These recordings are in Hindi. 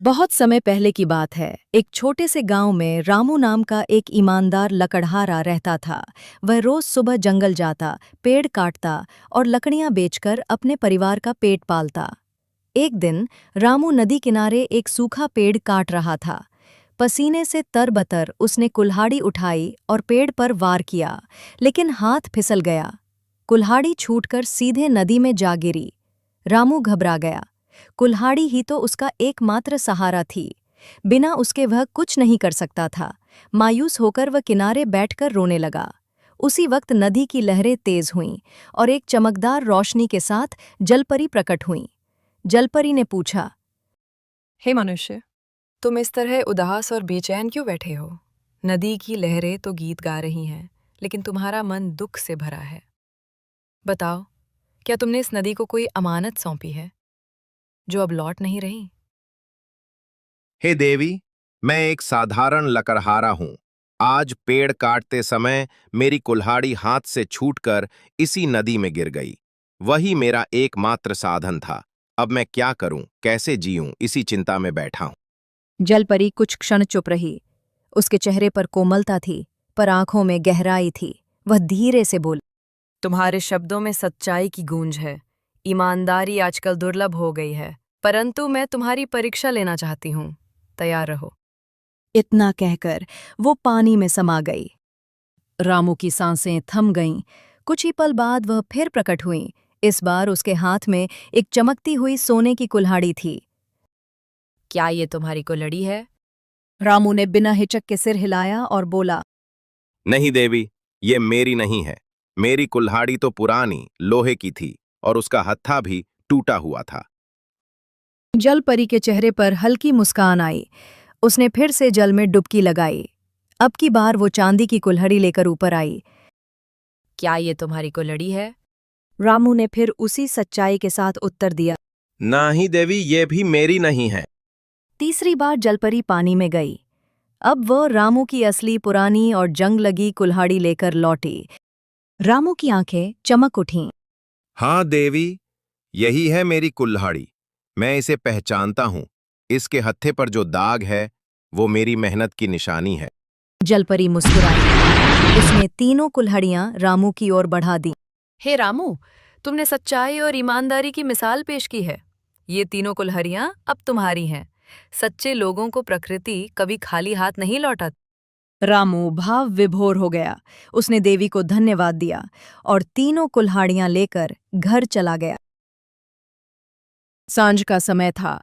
बहुत समय पहले की बात है। एक छोटे से गांव में रामू नाम का एक ईमानदार लकड़हारा रहता था। वह रोज सुबह जंगल जाता, पेड़ काटता और लकड़ियां बेचकर अपने परिवार का पेट पालता। एक दिन रामू नदी किनारे एक सूखा पेड़ काट रहा था। पसीने से तरबतर उसने कुल्हाड़ी उठाई और पेड़ पर वार किया, लेकिन हाथ फिसल गया। कुल्हाड़ी छूटकर सीधे नदी में जा गिरी। रामू घबरा गया। कुल्हाड़ी ही तो उसका एकमात्र सहारा थी। बिना उसके वह कुछ नहीं कर सकता था। मायूस होकर वह किनारे बैठकर रोने लगा। उसी वक्त नदी की लहरें तेज हुईं और एक चमकदार रोशनी के साथ जलपरी प्रकट हुईं। जलपरी ने पूछा, हे मनुष्य, तुम इस तरह उदास और बेचैन क्यों बैठे हो? नदी की लहरें तो गीत गा रही हैं, लेकिन तुम्हारा मन दुख से भरा है। बताओ, क्या तुमने इस नदी को कोई अमानत सौंपी है, जो अब लौट नहीं रही? हे देवी, मैं एक साधारण लकड़हारा हूं। आज पेड़ काटते समय मेरी कुल्हाड़ी हाथ से छूटकर इसी नदी में गिर गई। वही मेरा एकमात्र साधन था। अब मैं क्या करूं, कैसे जीऊं, इसी चिंता में बैठा हूं। जलपरी कुछ क्षण चुप रही। उसके चेहरे पर कोमलता थी, पर आंखों में गहराई थी। वह धीरे से बोली, तुम्हारे शब्दों में सच्चाई की गूंज है। ईमानदारी आजकल दुर्लभ हो गई है, परंतु मैं तुम्हारी परीक्षा लेना चाहती हूँ। तैयार रहो। इतना कहकर वो पानी में समा गई। रामू की सांसें थम गईं। कुछ ही पल बाद वह फिर प्रकट हुई। इस बार उसके हाथ में एक चमकती हुई सोने की कुल्हाड़ी थी। क्या ये तुम्हारी कुल्हाड़ी है? रामू ने बिना हिचक के सिर हिलाया और बोला, नहीं देवी, ये मेरी नहीं है। मेरी कुल्हाड़ी तो पुरानी लोहे की थी और उसका हत्था भी टूटा हुआ था। जलपरी के चेहरे पर हल्की मुस्कान आई। उसने फिर से जल में डुबकी लगाई। अब की बार वो चांदी की कुल्हाड़ी लेकर ऊपर आई। क्या ये तुम्हारी कुल्हाड़ी है? रामू ने फिर उसी सच्चाई के साथ उत्तर दिया। ना ही देवी, ये भी मेरी नहीं है। तीसरी बार जलपरी पानी में गई। अब वह रामू की असली पुरानी और जंग लगी कुल्हाड़ी लेकर लौटी। रामू की आंखें चमक उठीं। हाँ देवी, यही है मेरी कुल्हाड़ी। मैं इसे पहचानता हूं। इसके हत्थे पर जो दाग है वो मेरी मेहनत की निशानी है। जलपरी मुस्कुराई। उसने तीनों कुल्हाड़ियां रामू की ओर बढ़ा दी। हे रामू, तुमने सच्चाई और ईमानदारी की मिसाल पेश की है। ये तीनों कुल्हाड़ियां अब तुम्हारी हैं। सच्चे लोगों को प्रकृति कभी खाली हाथ नहीं लौटाती। रामू भाव विभोर हो गया। उसने देवी को धन्यवाद दिया और तीनों कुल्हाड़ियां लेकर घर चला गया। सांझ का समय था।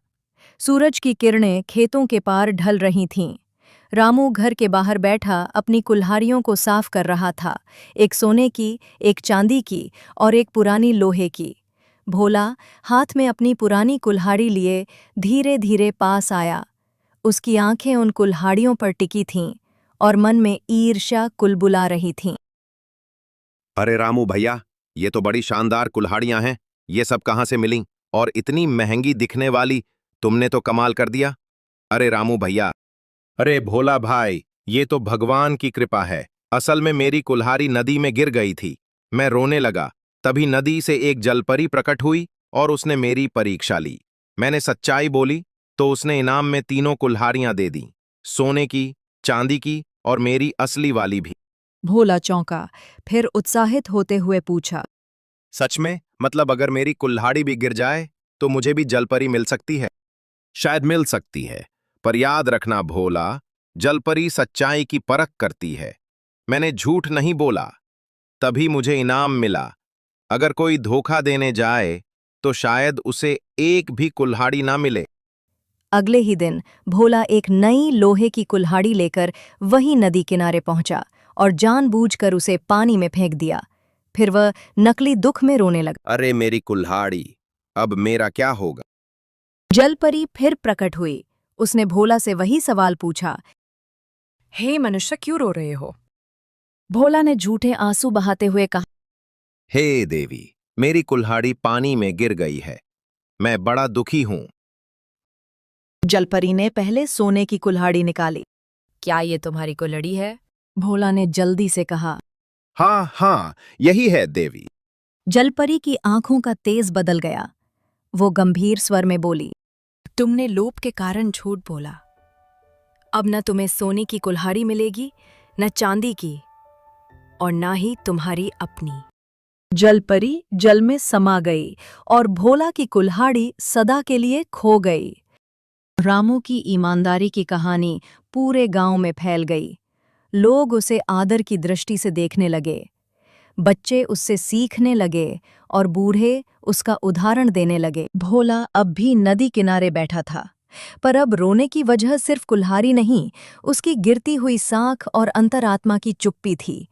सूरज की किरणें खेतों के पार ढल रही थीं। रामू घर के बाहर बैठा अपनी कुल्हाड़ियों को साफ कर रहा था। एक सोने की, एक चांदी की और एक पुरानी लोहे की। भोला हाथ में अपनी पुरानी कुल्हाड़ी लिए धीरे धीरे पास आया। उसकी आंखें उन कुल्हाड़ियों पर टिकी थीं और मन में ईर्ष्या कुलबुला रही थीं। अरे रामू भैया, ये तो बड़ी शानदार कुल्हाड़ियां हैं। ये सब कहाँ से मिलीं? और इतनी महंगी दिखने वाली, तुमने तो कमाल कर दिया। अरे रामू भैया, अरे भोला भाई, ये तो भगवान की कृपा है। असल में मेरी कुल्हाड़ी नदी में गिर गई थी। मैं रोने लगा, तभी नदी से एक जलपरी प्रकट हुई और उसने मेरी परीक्षा ली। मैंने सच्चाई बोली तो उसने इनाम में तीनों कुल्हाड़ियां दे दी, सोने की, चांदी की और मेरी असली वाली भी। भोला चौंका, फिर उत्साहित होते हुए पूछा, सच में? मतलब अगर मेरी कुल्हाड़ी भी गिर जाए तो मुझे भी जलपरी मिल सकती है? शायद मिल सकती है, पर याद रखना भोला, जलपरी सच्चाई की परख करती है। मैंने झूठ नहीं बोला, तभी मुझे इनाम मिला। अगर कोई धोखा देने जाए तो शायद उसे एक भी कुल्हाड़ी ना मिले। अगले ही दिन भोला एक नई लोहे की कुल्हाड़ी लेकर वही नदी किनारे पहुंचा और जानबूझकर उसे पानी में फेंक दिया। फिर वह नकली दुख में रोने लगा। अरे मेरी कुल्हाड़ी, अब मेरा क्या होगा? जलपरी फिर प्रकट हुई। उसने भोला से वही सवाल पूछा। हे मनुष्य, क्यों रो रहे हो? भोला ने झूठे आंसू बहाते हुए कहा, हे देवी, मेरी कुल्हाड़ी पानी में गिर गई है। मैं बड़ा दुखी हूं। जलपरी ने पहले सोने की कुल्हाड़ी निकाली। क्या ये तुम्हारी कुल्हाड़ी है? भोला ने जल्दी से कहा। हाँ हाँ, यही है देवी। जलपरी की आंखों का तेज बदल गया। वो गंभीर स्वर में बोली, तुमने लोभ के कारण झूठ बोला। अब न तुम्हें सोने की कुल्हाड़ी मिलेगी, न चांदी की, और ना ही तुम्हारी अपनी। जलपरी जल में समा गई और भोला की कुल्हाड़ी सदा के लिए खो गई। रामू की ईमानदारी की कहानी पूरे गांव में फैल गई। लोग उसे आदर की दृष्टि से देखने लगे। बच्चे उससे सीखने लगे और बूढ़े उसका उदाहरण देने लगे। भोला अब भी नदी किनारे बैठा था, पर अब रोने की वजह सिर्फ कुल्हाड़ी नहीं, उसकी गिरती हुई साख और अंतरात्मा की चुप्पी थी।